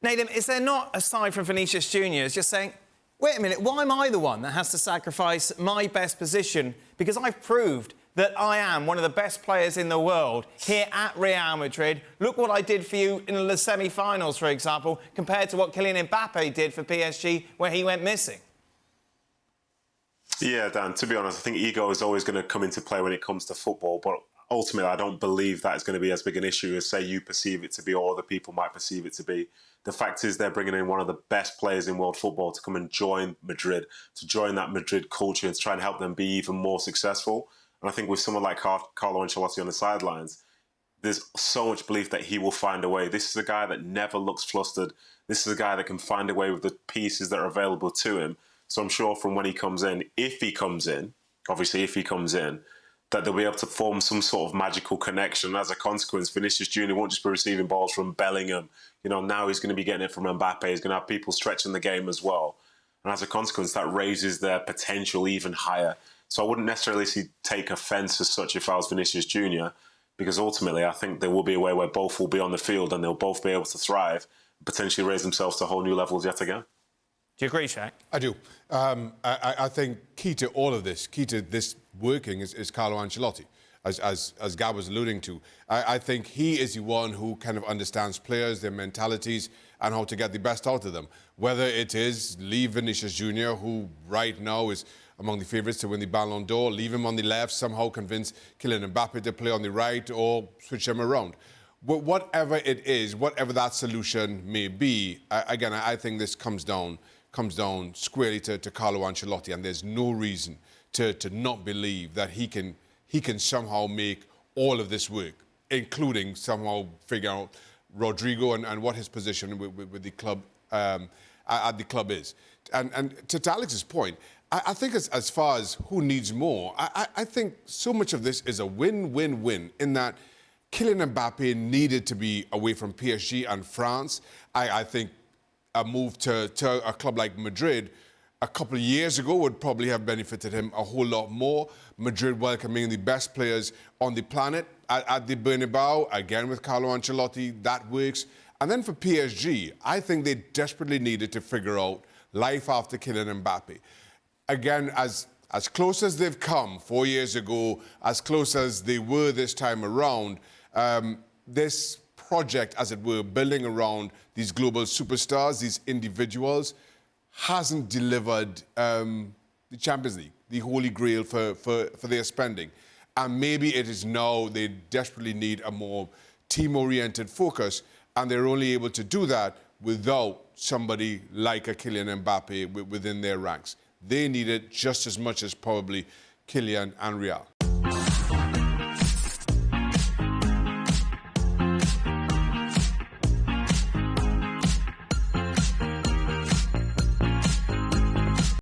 Nedum, is there not, aside from Vinicius Jr, just saying, wait a minute, why am I the one that has to sacrifice my best position? Because I've proved that I am one of the best players in the world here at Real Madrid. Look what I did for you in the semi-finals, for example, compared to what Kylian Mbappe did for PSG, where he went missing. Yeah, Dan, to be honest, I think ego is always going to come into play when it comes to football, but ultimately I don't believe that is going to be as big an issue as, say, you perceive it to be or other people might perceive it to be. The fact is they're bringing in one of the best players in world football to come and join Madrid, to join that Madrid culture and to try and help them be even more successful. And I think with someone like Carlo Ancelotti on the sidelines, there's so much belief that he will find a way. This is a guy that never looks flustered. This is a guy that can find a way with the pieces that are available to him. So I'm sure from when he comes in, if he comes in, obviously if he comes in, that they'll be able to form some sort of magical connection. As a consequence, Vinicius Jr won't just be receiving balls from Bellingham. You know, now he's going to be getting it from Mbappe. He's going to have people stretching the game as well. And as a consequence, that raises their potential even higher. So I wouldn't necessarily take offence as such if I was Vinicius Jr, because ultimately I think there will be a way where both will be on the field and they'll both be able to thrive, potentially raise themselves to whole new levels yet again. Do you agree, Shaq? I do. I think key to all of this, key to this working is Carlo Ancelotti, as Gab was alluding to. I think he is the one who kind of understands players, their mentalities, and how to get the best out of them. Whether it is leave Vinicius Jr, who right now is among the favourites to win the Ballon d'Or, leave him on the left, somehow convince Kylian Mbappe to play on the right, or switch them around. But whatever it is, whatever that solution may be, again, I think this comes down squarely to Carlo Ancelotti, and there's no reason to not believe that he can somehow make all of this work, including somehow figure out Rodrigo and what his position with the club at the club is. And to Alex's point, I think as far as who needs more, I think so much of this is a win-win-win in that Kylian Mbappe needed to be away from PSG and France. I think a move to a club like Madrid a couple of years ago would probably have benefited him a whole lot more. Madrid welcoming the best players on the planet at the Bernabeu, again with Carlo Ancelotti, that works. And then for PSG, I think they desperately needed to figure out life after Kylian Mbappe. Again, as close as they've come 4 years ago, as close as they were this time around, this project, as it were, building around these global superstars, these individuals, hasn't delivered the Champions League, the holy grail for their spending. And maybe it is now they desperately need a more team-oriented focus, and they're only able to do that without somebody like a Kylian Mbappe within their ranks. They need it just as much as probably Kylian and Real.